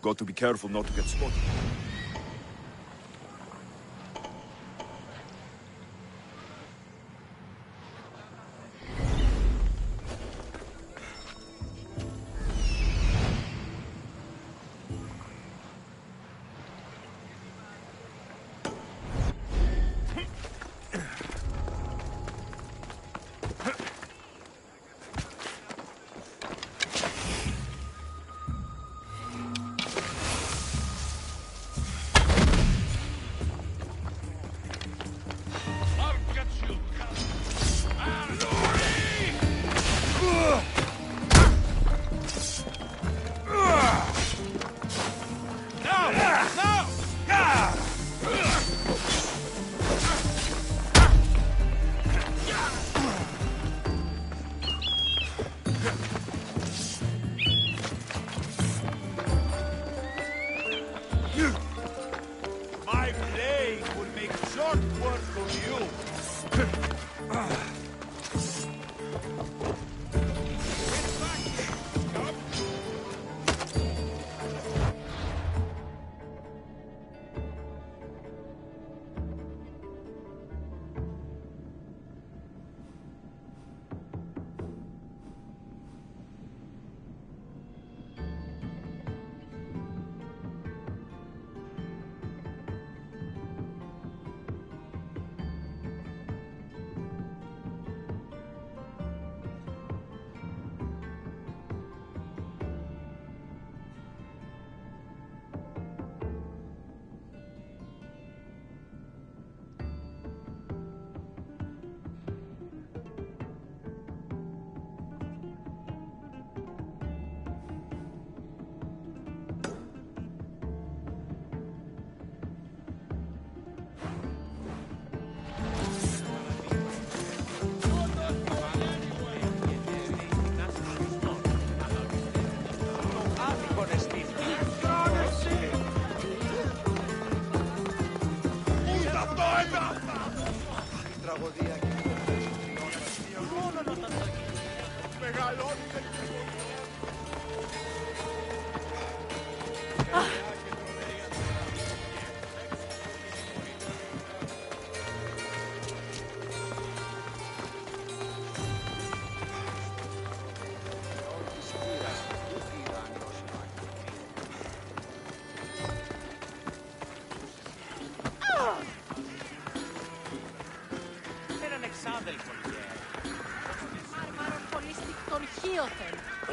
Got to be careful not to get spotted.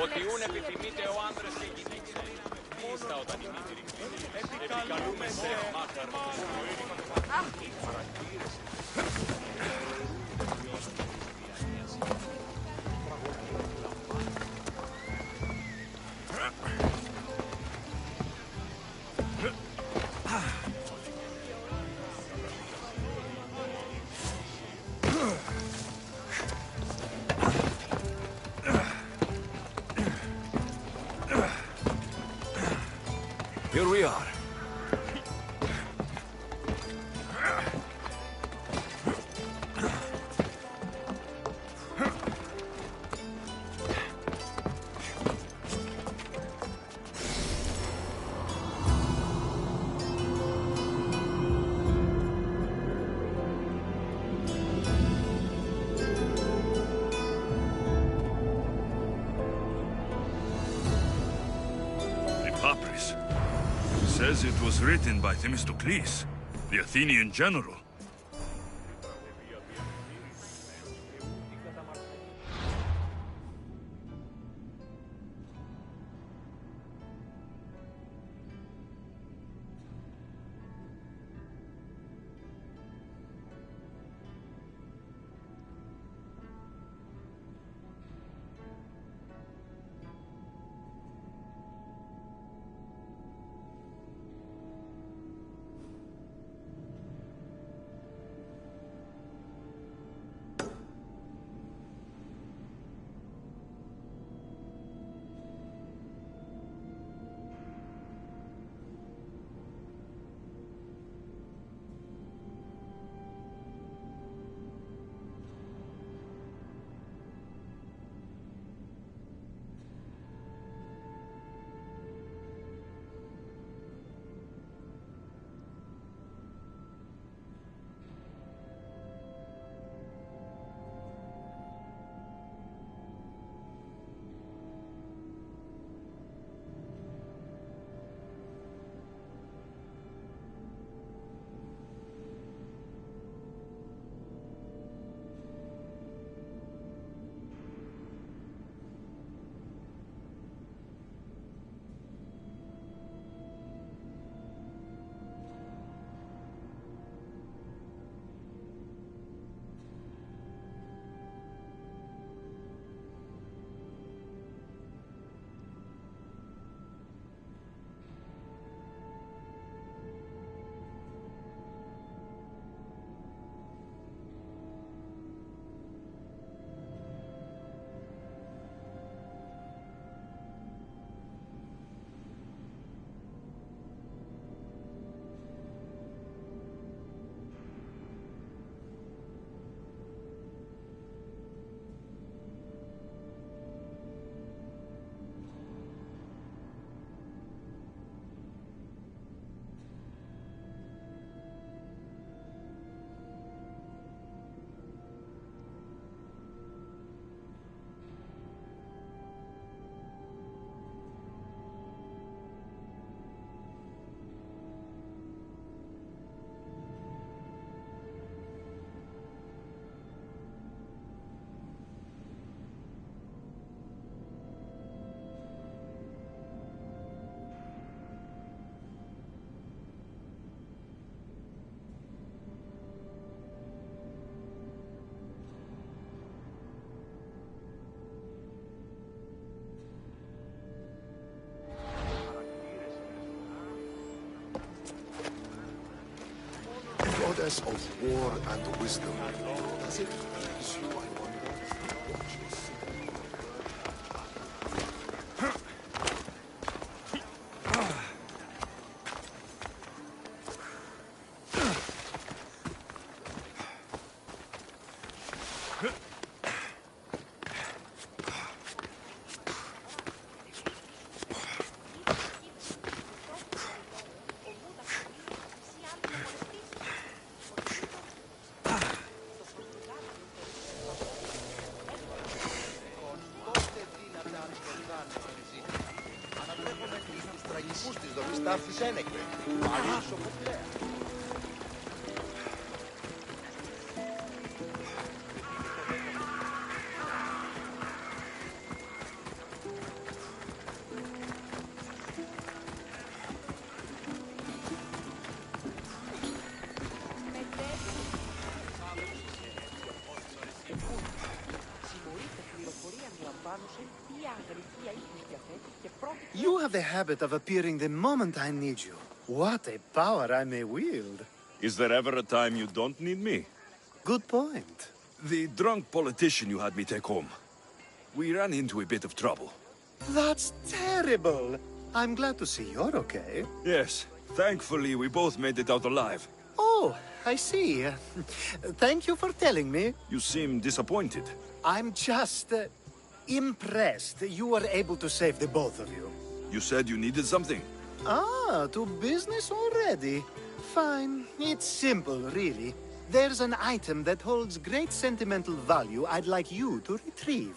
Ότι ούν επιθυμείτε ο άνδρας και η γυναίκα μόνιστα όταν η μήτηρη επικαλούμε σε μάχαρο. Here we are. The papyrus says it was written by Themistocles, the Athenian general. goddess of war and wisdom. Does it please you, I wonder? Watch this. You have the habit of appearing the moment I need you. What a power I may wield. Is there ever a time you don't need me? Good point. The drunk politician you had me take home. We ran into a bit of trouble. That's terrible. I'm glad to see you're okay. Yes, thankfully we both made it out alive. Oh, I see. Thank you for telling me. You seem disappointed. I'm just impressed you were able to save the both of you. You said you needed something. Ah, to business already. Fine. It's simple, really. There's an item that holds great sentimental value I'd like you to retrieve.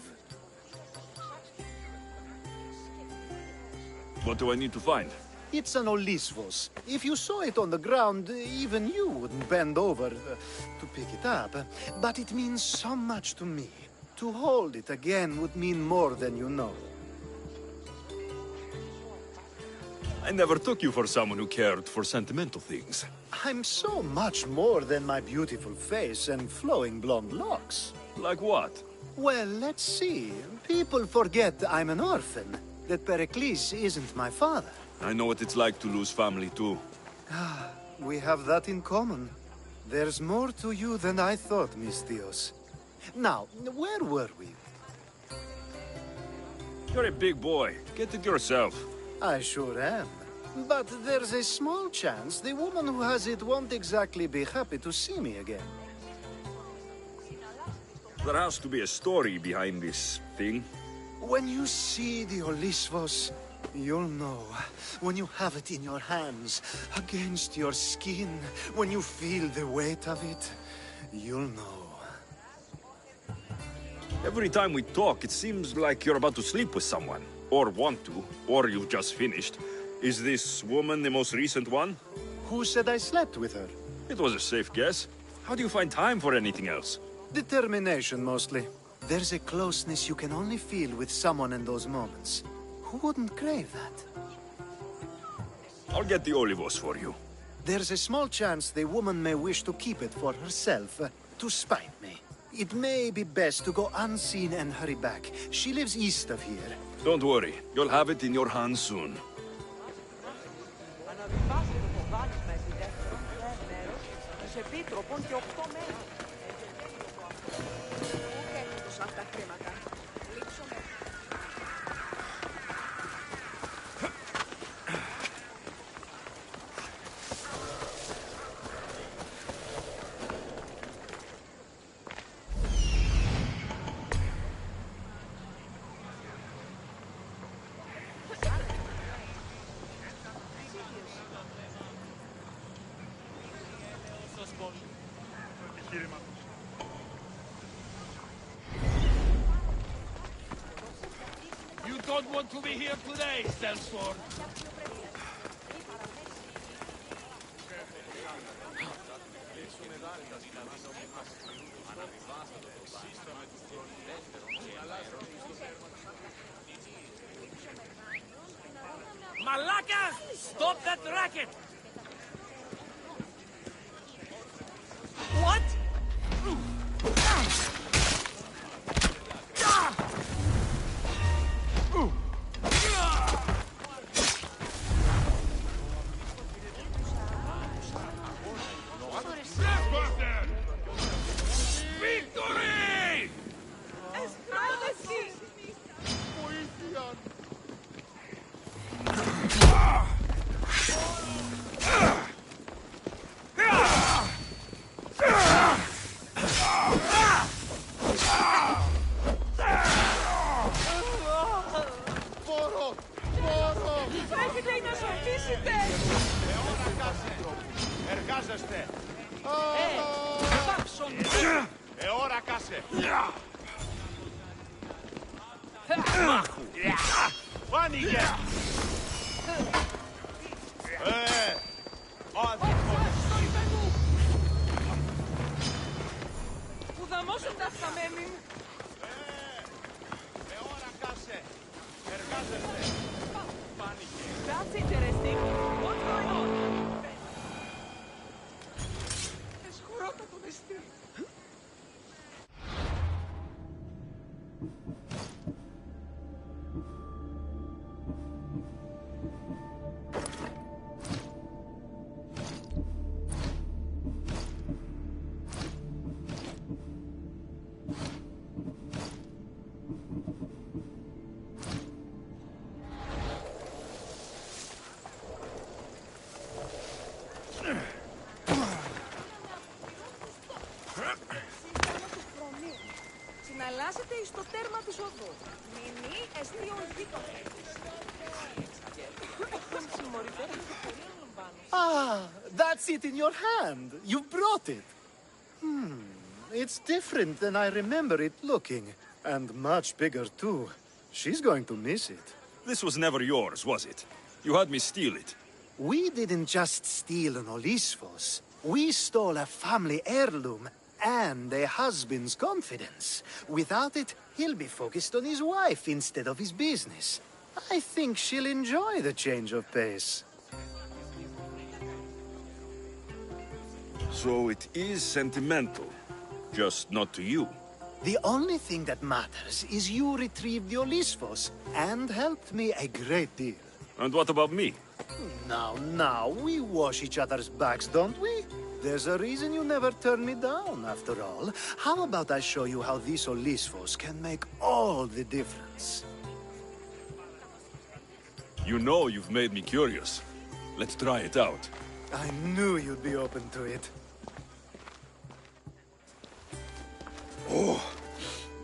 What do I need to find? It's an Olisvos. If you saw it on the ground, even you wouldn't bend over to pick it up. But it means so much to me. To hold it again would mean more than you know. I never took you for someone who cared for sentimental things. I'm so much more than my beautiful face and flowing blonde locks. Like what? Well, let's see. People forget I'm an orphan, that Pericles isn't my father. I know what it's like to lose family too. We have that in common. There's more to you than I thought, Mistios. Now, where were we? You're a big boy. Get it yourself. I sure am. But there's a small chance the woman who has it won't exactly be happy to see me again. There has to be a story behind this thing. When you see the Olisvos, you'll know. When you have it in your hands, against your skin, when you feel the weight of it, you'll know. Every time we talk, it seems like you're about to sleep with someone. Or want to, or you've just finished. Is this woman the most recent one? Who said I slept with her? It was a safe guess. How do you find time for anything else? Determination, mostly. There's a closeness you can only feel with someone in those moments. Who wouldn't crave that? I'll get the Olivos for you. There's a small chance the woman may wish to keep it for herself, to spite me. It may be best to go unseen and hurry back. She lives east of here. Don't worry, you'll have it in your hands soon. You don't want to be here today, Sellsworth. Malaka! Stop that racket! What? ora κάσε. Φάνηκε. Που δαμώσουν τα χαμένοι. ora κάσε. Εργάζεσαι. Φάνηκε. That's interesting. What's going on? Εσχουρότατο δεστή. Συναλλάσσεται εις το τέρμα της οδού. Μηνύ εστίον δίκοπη. Ah, that's it in your hand. You brought it. It's different than I remember it looking. And much bigger, too. She's going to miss it. This was never yours, was it? You had me steal it. We didn't just steal an Olisfos. We stole a family heirloom and a husband's confidence. Without it, he'll be focused on his wife instead of his business. I think she'll enjoy the change of pace. So it is sentimental. Just not to you. The only thing that matters is you retrieved the Olisfos and helped me a great deal. And what about me? Now, we wash each other's backs, don't we? There's a reason you never turn me down, after all. How about I show you how these Olisfos can make all the difference? You know you've made me curious. Let's try it out. I knew you'd be open to it. Oh,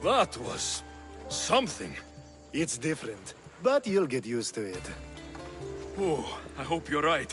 that was something. It's different, but you'll get used to it. Oh, I hope you're right.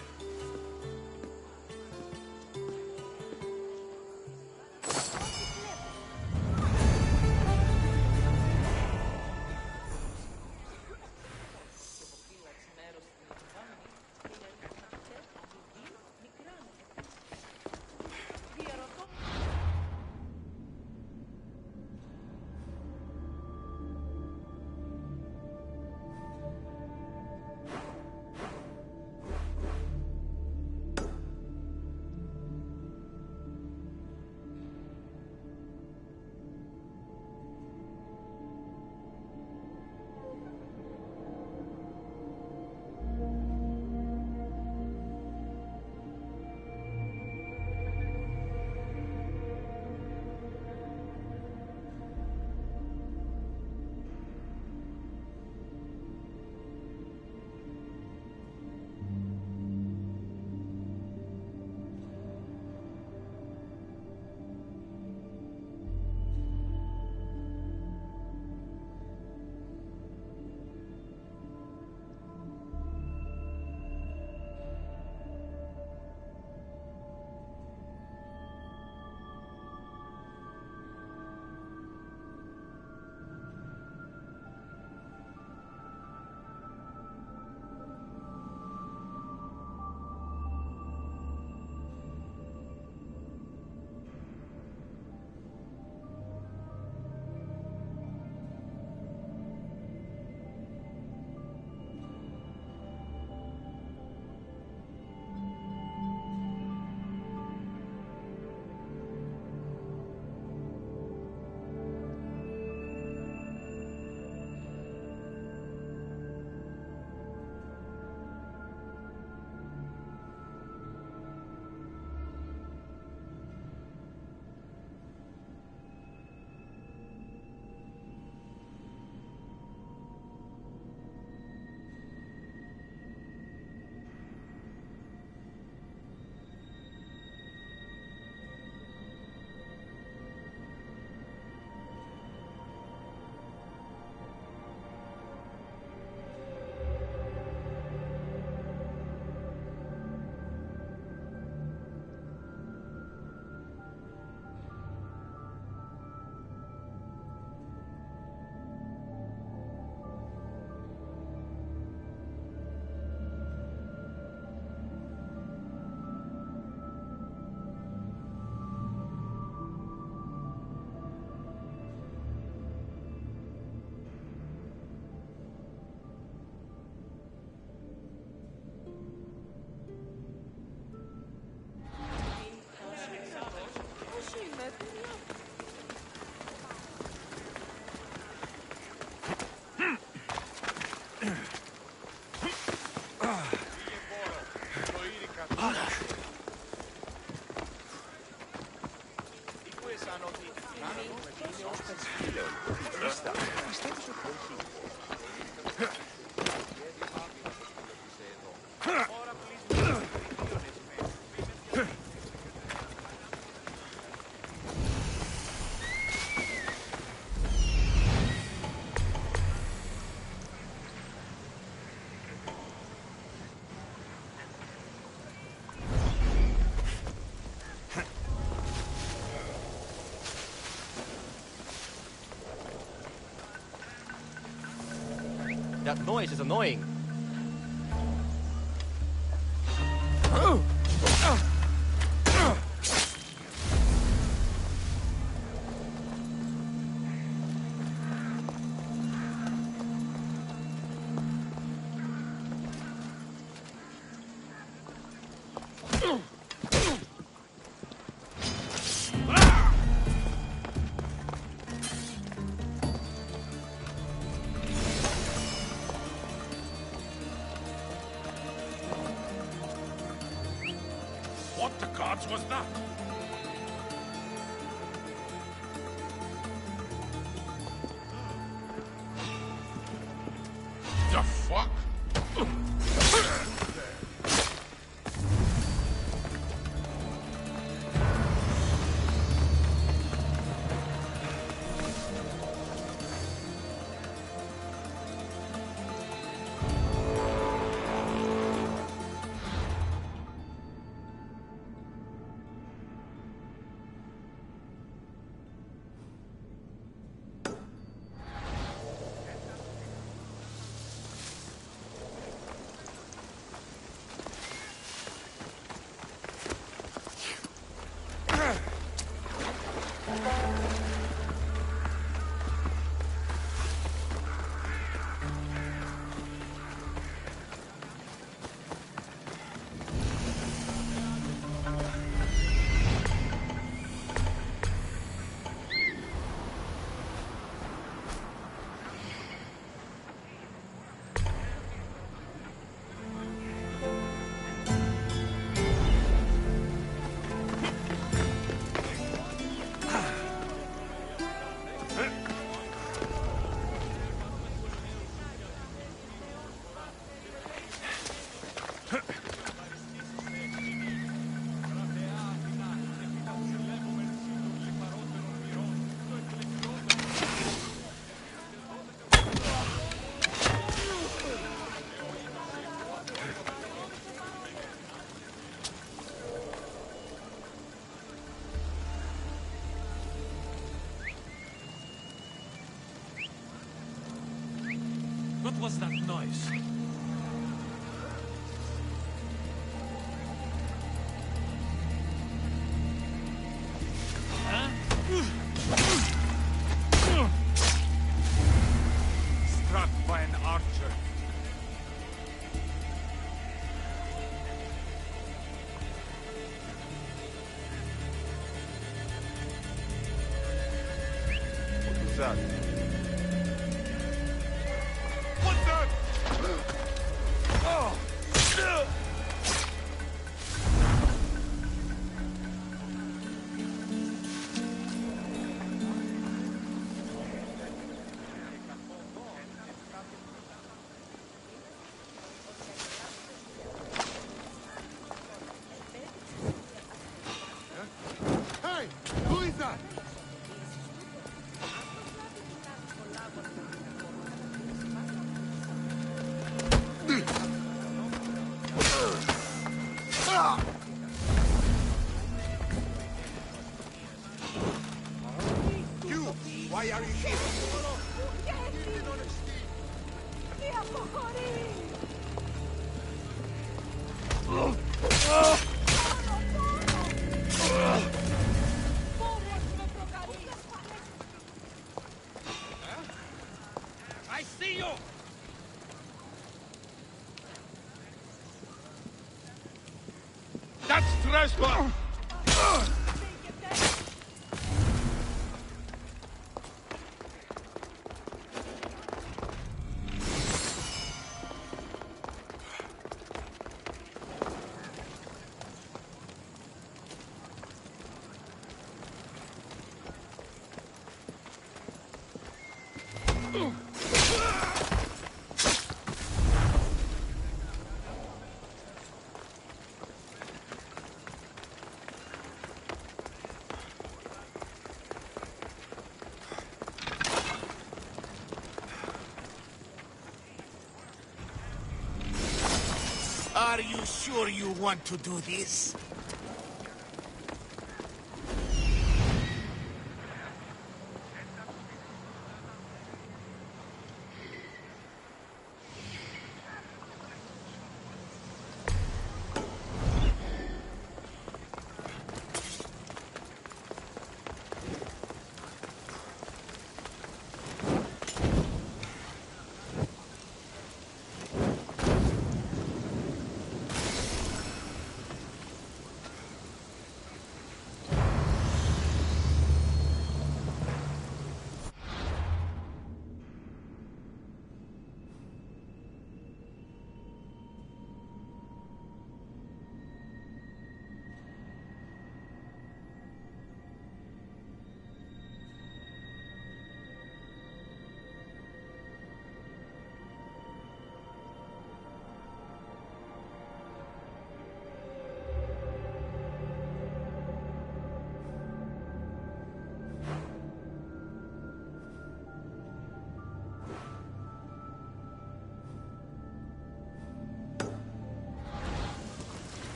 That noise is annoying. What the gods was that? The fuck? What was that noise? Huh? Struck by an archer. What was that? What's that? Hey! Who is that? You! Why are you here? Τι αποχωρεί! I see you! That's trespass! Are you sure you want to do this?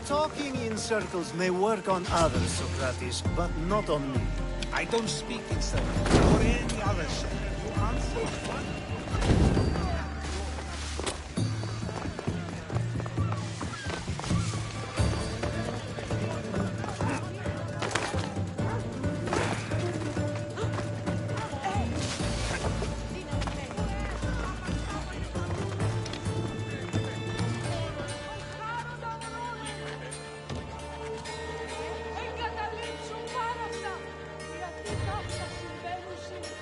Talking in circles may work on others, Socrates, but not on me. I don't speak in circles or any other shape. You answer. Εγκαταλείψουν πάρα αυτά. Γιατί τόσα συμβαίνουν σήμερα.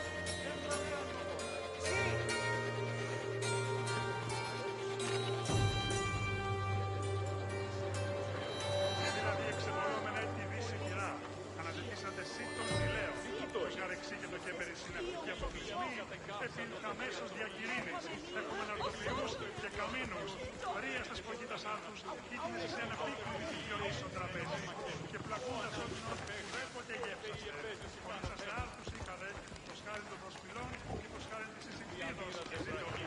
Δηλαδή εξεδρώμενα τη δύση κυρά. Αναζητήσατε σύντον τηλέο. Όση αρεξή και το κέπερι συνεχτική αποκλεισμοί. Επήλθα αμέσως διακυρίνης. Έχουμε ναρκοφιλούς και καμίνους. Ρία στα σπογίτας άρθους. Ήτινες σε ένα πίκρι δικαιοής στο τραπέζι. Και πλακούντας ότινος ουδέποτε γεύσαστε. Φωνάσαστε άρθους είχατε το σχάρι των προσπυλών και το σχάρι της εισηγήτως και ζητώμη.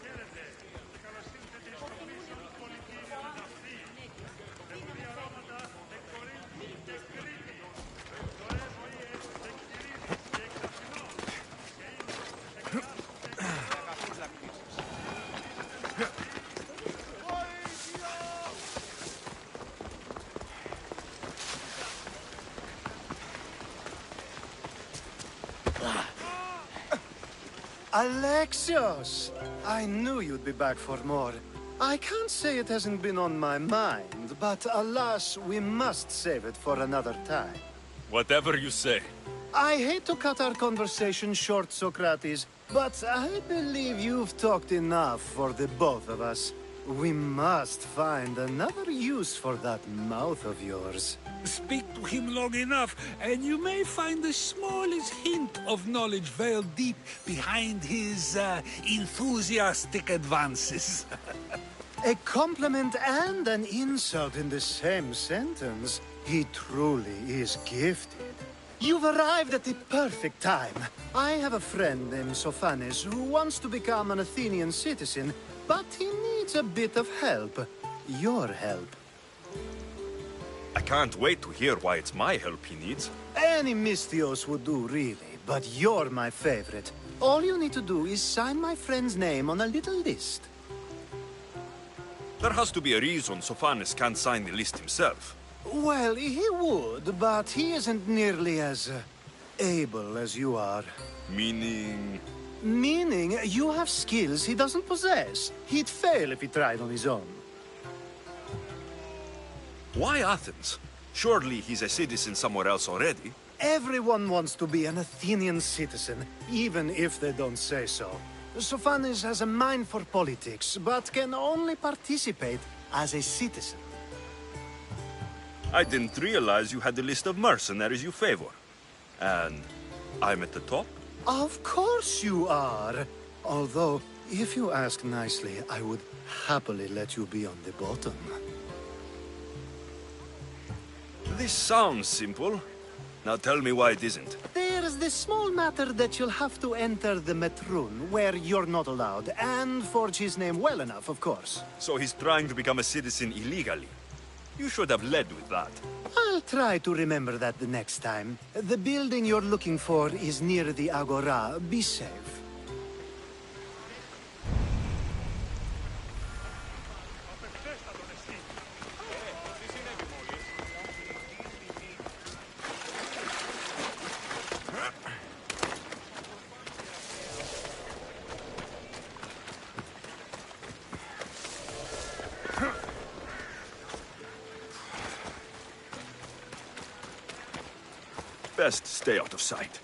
Χαίρετε και καλώς ήλθετε στο πίσω του πολιτήριου Ναυτή. Λευκή αρώματα εκ Κορίνθου και Κρήτη. Δωρεές βοήες εκ Κυρίδης και εκ Αθηνών. Και είναι εκ Κράτου και εκ Alexios! I knew you'd be back for more. I can't say it hasn't been on my mind, but alas, we must save it for another time. Whatever you say. I hate to cut our conversation short, Socrates, but I believe you've talked enough for the both of us. We must find another use for that mouth of yours. Speak to him long enough, and you may find the smallest hint of knowledge veiled deep behind his enthusiastic advances. A compliment and an insult in the same sentence. He truly is gifted. You've arrived at the perfect time. I have a friend named Sophanes who wants to become an Athenian citizen, but he needs a bit of help. Your help. I can't wait to hear why it's my help he needs. Any Mystios would do, really, but you're my favorite. All you need to do is sign my friend's name on a little list. There has to be a reason Sophanes can't sign the list himself. Well, he would, but he isn't nearly as able as you are. Meaning... Meaning, you have skills he doesn't possess. He'd fail if he tried on his own. Why Athens? Surely he's a citizen somewhere else already. Everyone wants to be an Athenian citizen, even if they don't say so. Sophanes has a mind for politics, but can only participate as a citizen. I didn't realize you had the list of mercenaries you favor. And I'm at the top? Of course you are. Although, if you ask nicely, I would happily let you be on the bottom. This sounds simple. Now tell me why it isn't. There's the small matter that you'll have to enter the Metroon, where you're not allowed, and forge his name well enough, of course. So he's trying to become a citizen illegally. You should have led with that. I'll try to remember that the next time. The building you're looking for is near the Agora. Be safe. Best stay out of sight.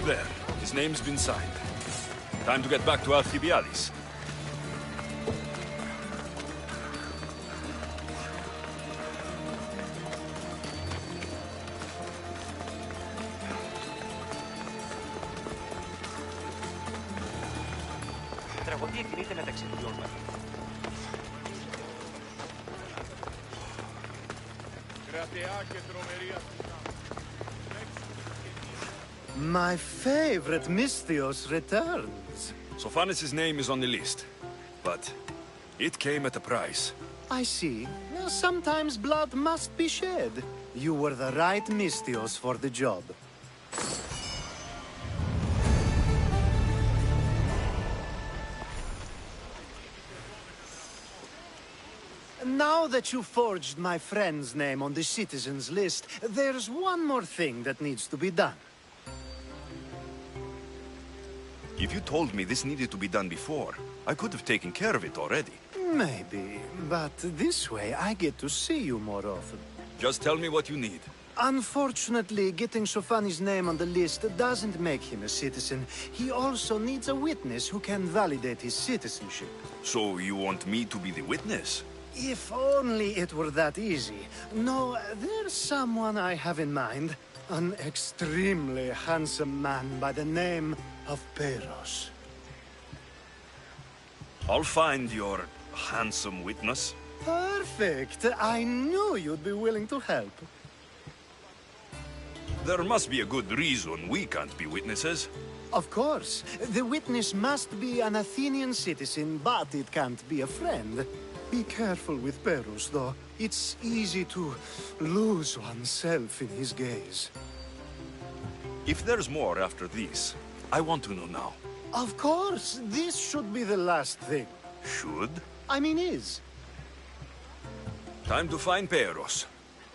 There. His name's been signed. Time to get back to Alcibiades. Τραγωδία κινείται μεταξύ του δυο μας. Κρατεά και τρομερία. My favorite Misthios returns. Sophanes' name is on the list, but it came at a price. I see. Now, sometimes blood must be shed. You were the right Misthios for the job. Now that you forged my friend's name on the citizens list, there's one more thing that needs to be done. If you told me this needed to be done before, I could have taken care of it already. Maybe, but this way I get to see you more often. Just tell me what you need. Unfortunately, getting Sophanes' name on the list doesn't make him a citizen. He also needs a witness who can validate his citizenship. So you want me to be the witness? If only it were that easy. No, there's someone I have in mind. An extremely handsome man by the name of Peros. I'll find your handsome witness. Perfect. I knew you'd be willing to help. There must be a good reason we can't be witnesses. Of course. The witness must be an Athenian citizen, but it can't be a friend. Be careful with Peros, though. It's easy to lose oneself in his gaze. If there's more after this, I want to know now. Of course, this should be the last thing. Should? I mean is. Time to find Peros.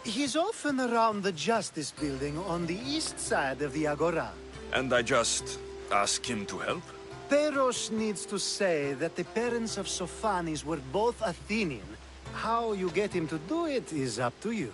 He's often around the Justice Building on the east side of the Agora. And I just ask him to help? Peros needs to say that the parents of Sophanis were both Athenian. How you get him to do it is up to you.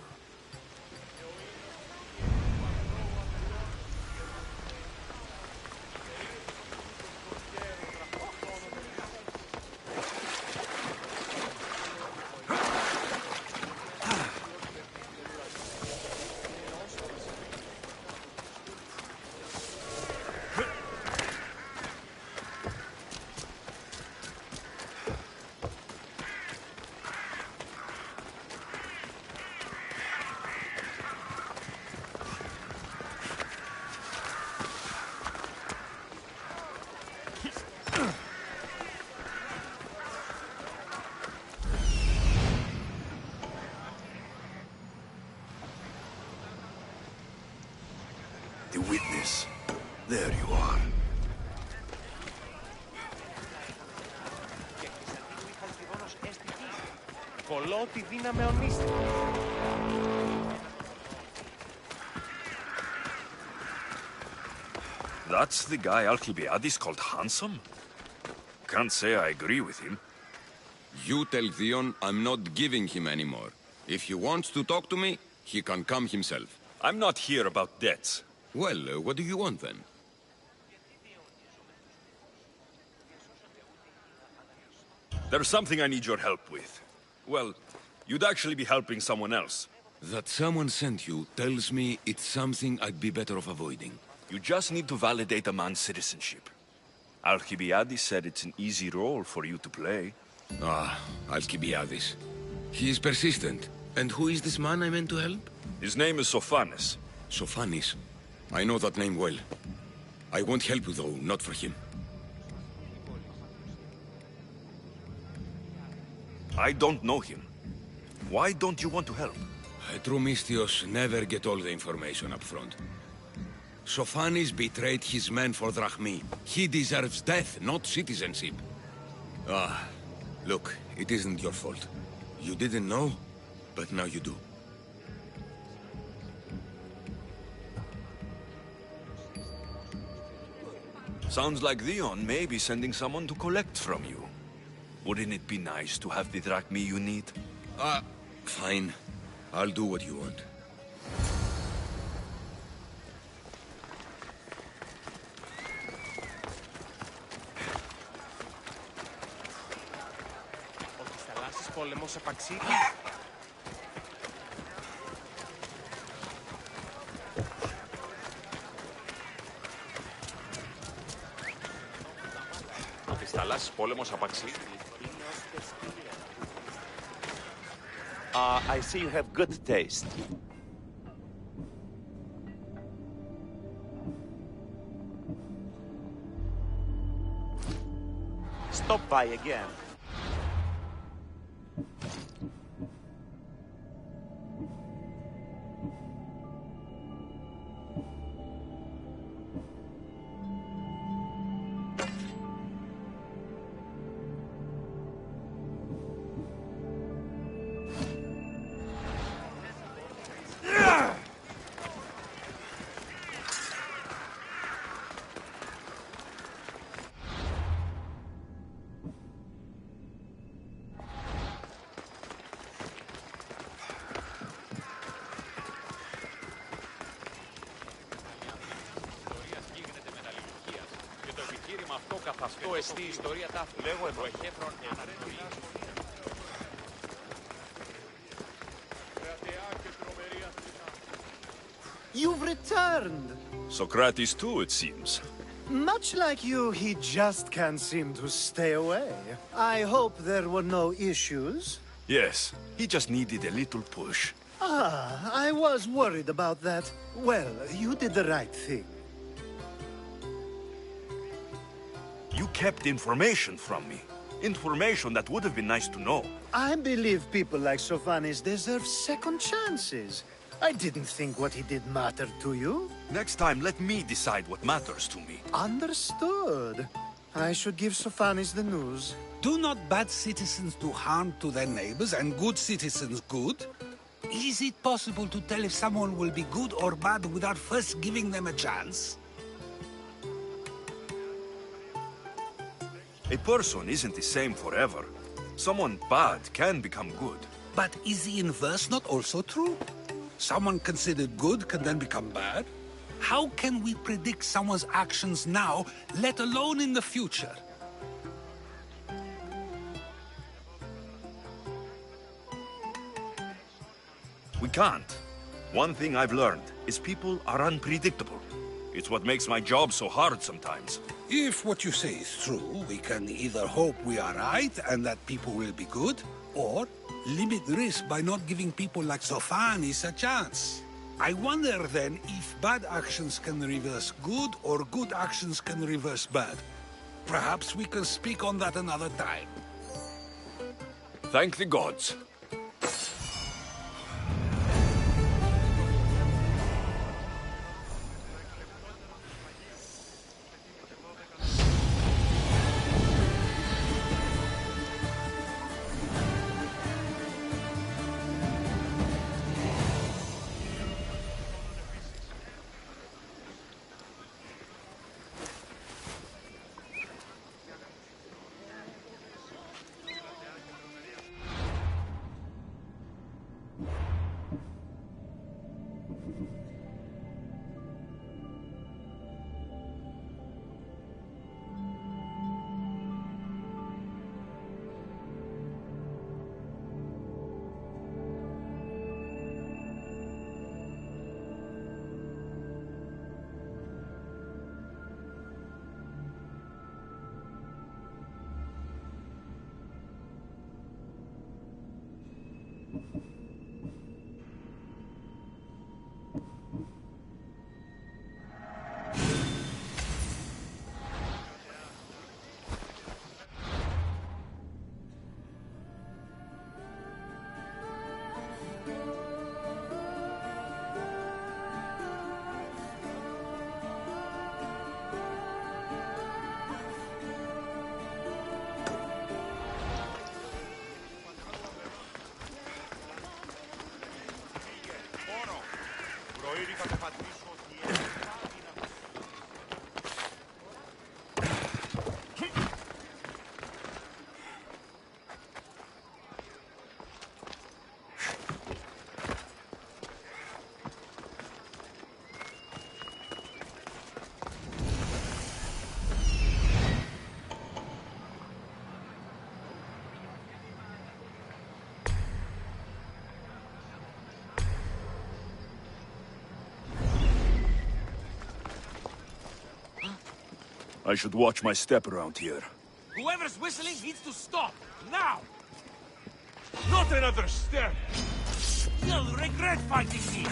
The witness. There you are. Πολλό τη δύναμη ονίστη. That's the guy Alcibiades called handsome? Can't say I agree with him. You tell Theon I'm not giving him anymore. If he wants to talk to me, he can come himself. I'm not here about debts. Well, what do you want then? There's something I need your help with. Well, you'd actually be helping someone else. That someone sent you tells me it's something I'd be better off avoiding. You just need to validate a man's citizenship. Alcibiades said it's an easy role for you to play. Ah, Alcibiades. He is persistent. And who is this man I meant to help? His name is Sophanis. Sophanis. I know that name well. I want help though, not for him. I don't know him. Why don't you want to help? True Mystios never get all the information up front. Sophanis betrayed his men for Drachmi. He deserves death, not citizenship. Ah, look, it isn't your fault. You didn't know, but now you do. Sounds like Theon may be sending someone to collect from you. Wouldn't it be nice to have the drachmi you need? Fine. I'll do what you want. Ο της θαλάσσης πόλεμος επαξίδι. Ο της θαλάσσης πόλεμος απαξί. I see you have good taste. Stop by again. Αυτό εστί η ιστορία τάφου. Λέγω εδώ. You've returned! Socrates too, it seems. Much like you, he just can't seem to stay away. I hope there were no issues. Yes, he just needed a little push. I was worried about that. Well, you did the right thing. You kept information from me. Information that would have been nice to know. I believe people like Sophanis deserve second chances. I didn't think what he did mattered to you. Next time, let me decide what matters to me. Understood. I should give Sophanis the news. Do not bad citizens do harm to their neighbors and good citizens good? Is it possible to tell if someone will be good or bad without first giving them a chance? A person isn't the same forever. Someone bad can become good. But is the inverse not also true? Someone considered good can then become bad? How can we predict someone's actions now, let alone in the future? We can't. One thing I've learned is people are unpredictable. It's what makes my job so hard sometimes. If what you say is true, we can either hope we are right and that people will be good, or limit risk by not giving people like Sophanis a chance. I wonder then if bad actions can reverse good or good actions can reverse bad. Perhaps we can speak on that another time. Thank the gods. I should watch my step around here. Whoever's whistling needs to stop, now! Not another step! You'll regret fighting me!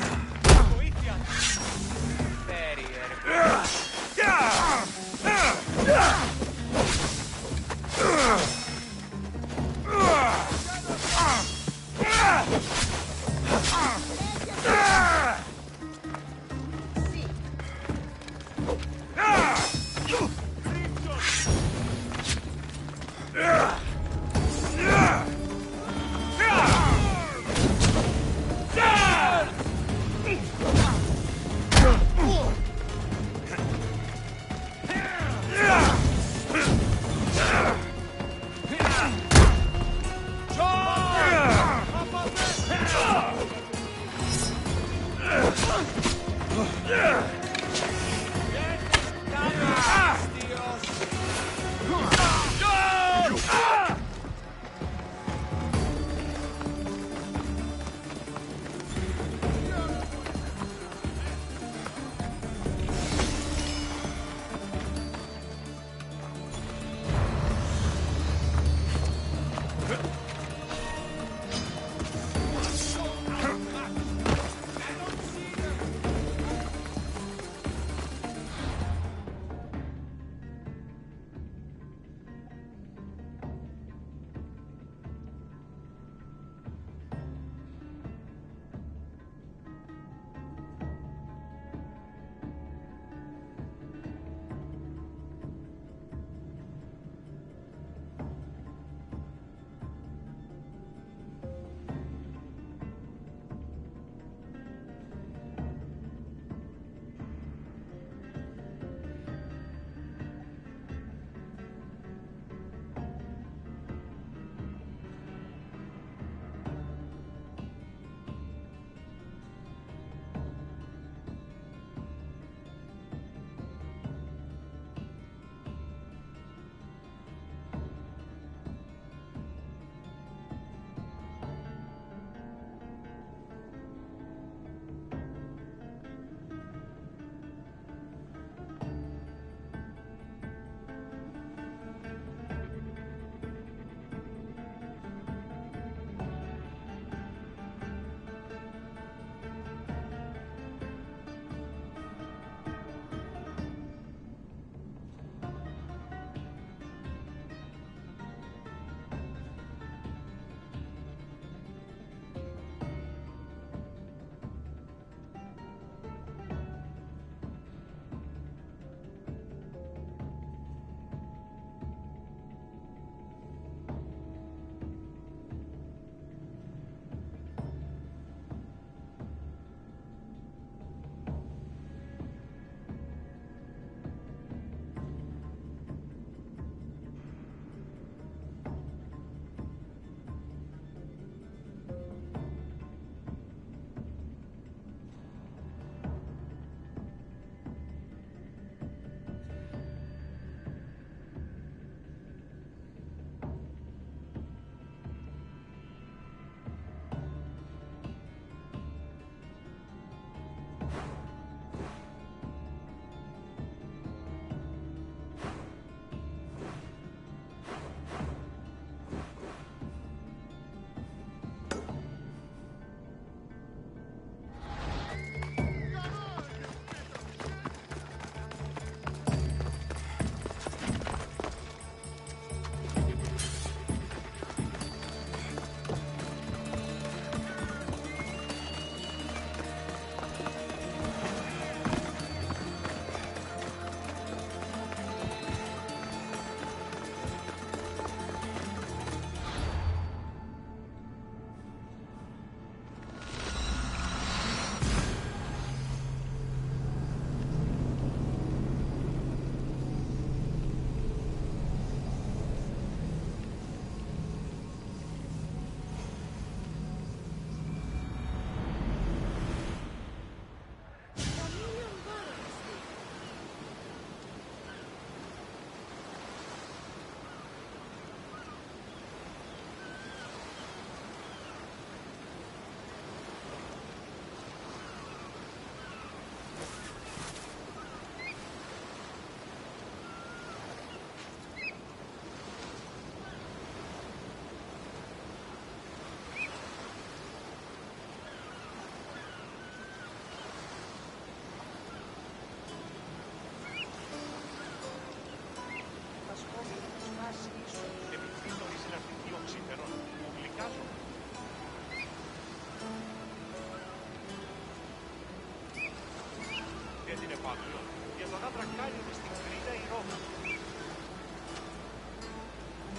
φαύλο για τον άντρα Κάλλιον στην Κρήτα η Ρώμα.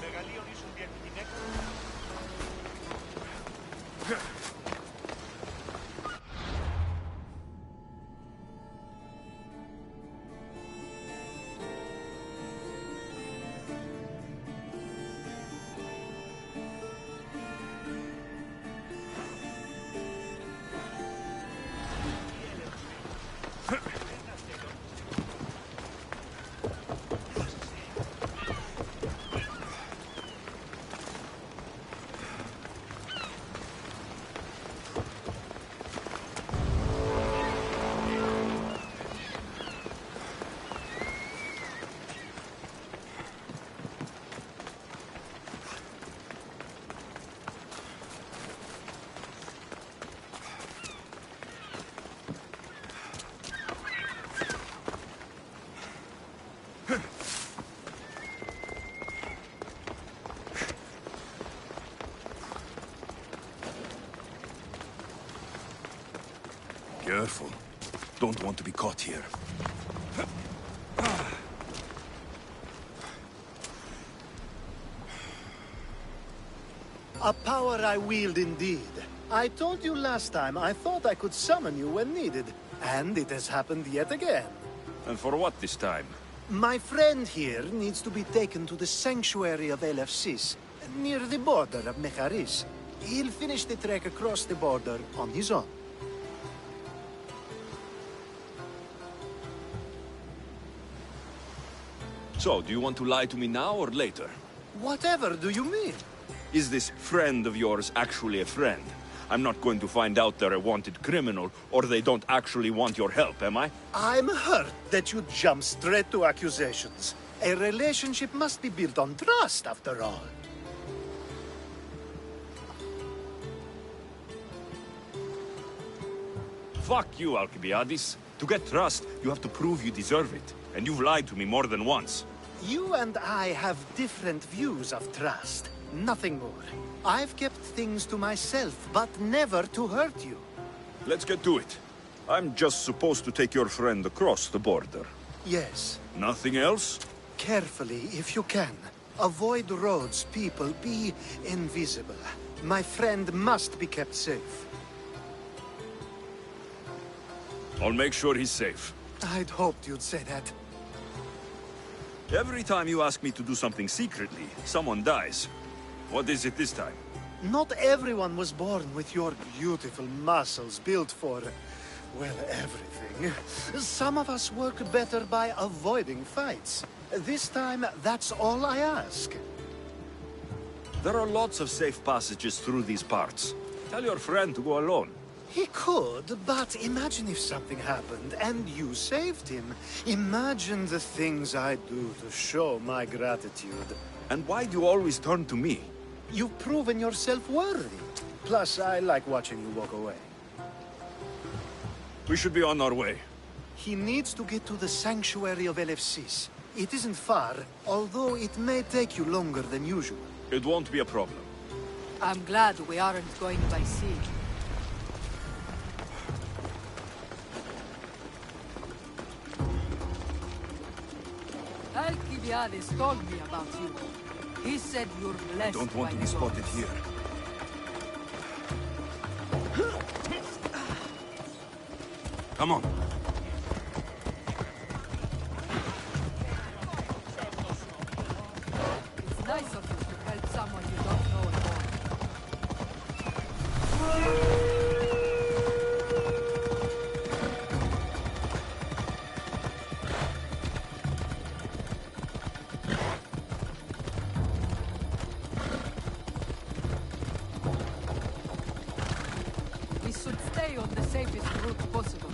Μεγαλείων ίσον δια τη γυναίκα. Careful. Don't want to be caught here. A power I wield indeed. I told you last time I thought I could summon you when needed. And it has happened yet again. And for what this time? My friend here needs to be taken to the sanctuary of Elefsis, near the border of Mecharis. He'll finish the trek across the border on his own. So, do you want to lie to me now or later? Whatever do you mean? Is this friend of yours actually a friend? I'm not going to find out they're a wanted criminal, or they don't actually want your help, am I? I'm hurt that you jump straight to accusations. A relationship must be built on trust, after all. Fuck you, Alcibiades. To get trust, you have to prove you deserve it. And you've lied to me more than once. You and I have different views of trust. Nothing more. I've kept things to myself, but never to hurt you. Let's get to it. I'm just supposed to take your friend across the border. Yes. Nothing else? Carefully, if you can. Avoid roads, people. Be invisible. My friend must be kept safe. I'll make sure he's safe. I'd hoped you'd say that. Every time you ask me to do something secretly, someone dies. What is it this time? Not everyone was born with your beautiful muscles built for, well, everything. Some of us work better by avoiding fights. This time, that's all I ask. There are lots of safe passages through these parts. Tell your friend to go alone. He could, but imagine if something happened and you saved him. Imagine the things I'd do to show my gratitude. And why do you always turn to me? You've proven yourself worthy. Plus, I like watching you walk away. We should be on our way. He needs to get to the sanctuary of Elefsis. It isn't far, although it may take you longer than usual. It won't be a problem. I'm glad we aren't going by sea. Alcibiades told me about you. He said you're blessed. Don't want to by be the spotted gods. here. Come on. It's nice of you to help someone you don't know at all. We should stay on the safest route possible.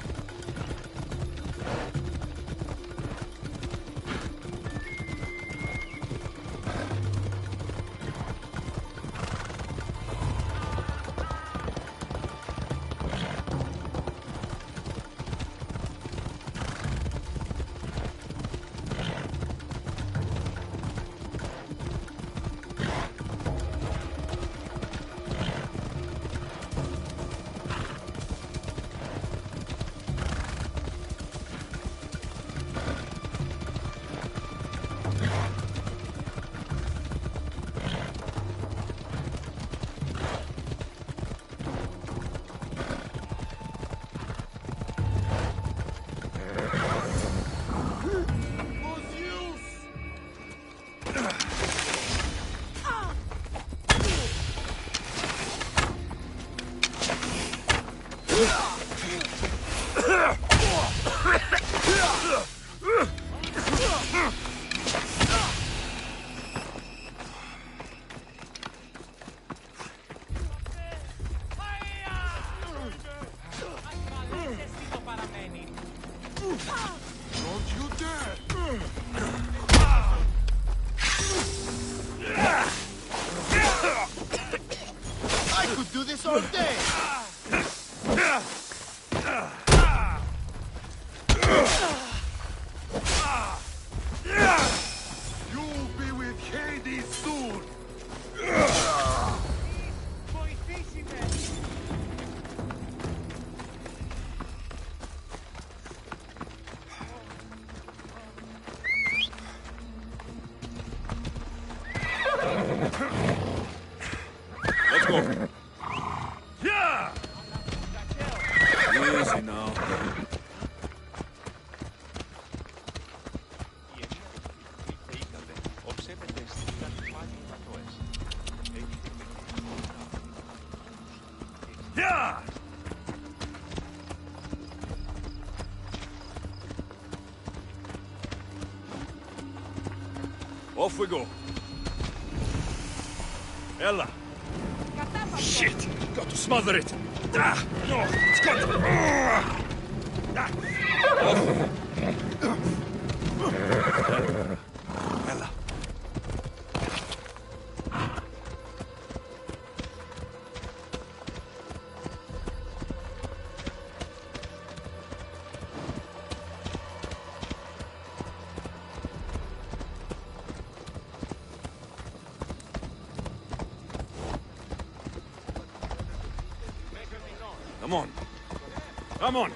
Let's go. Yeah! Easy now. Yeah! Off we go. Ella. Shit! Got to smother it. Ah, no, it's got to... Ella. Come on. Come on.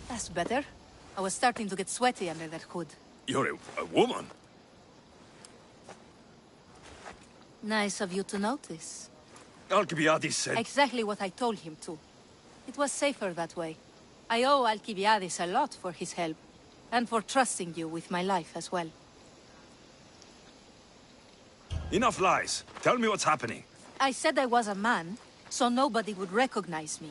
That's better. I was starting to get sweaty under that hood. You're a woman? Nice of you to notice. Alcibiades said... Exactly what I told him to. It was safer that way. I owe Alcibiades a lot for his help, and for trusting you with my life as well. Enough lies. Tell me what's happening. I said I was a man, so nobody would recognize me.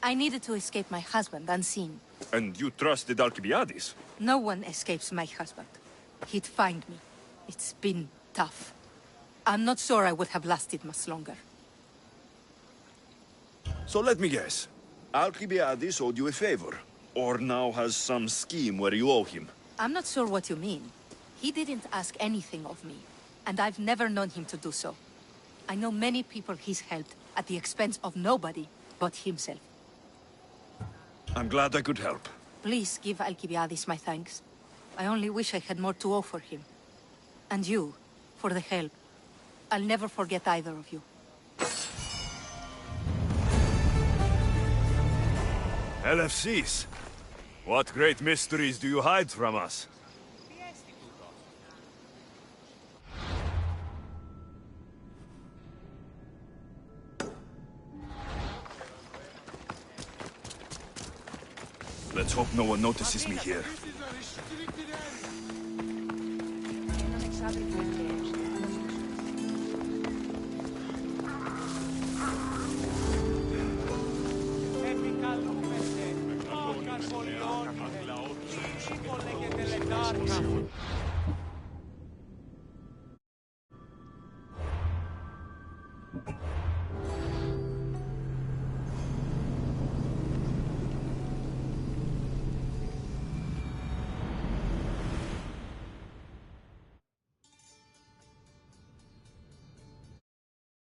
I needed to escape my husband unseen. And you trusted Alcibiades? No one escapes my husband. He'd find me. It's been tough. I'm not sure I would have lasted much longer. So let me guess. Alcibiades owed you a favor, or now has some scheme where you owe him. I'm not sure what you mean. He didn't ask anything of me, and I've never known him to do so. I know many people he's helped at the expense of nobody but himself. I'm glad I could help. Please give Alcibiades my thanks. I only wish I had more to offer him. And you, for the help. I'll never forget either of you. LFCs. What great mysteries do you hide from us? Let's hope no one notices me here.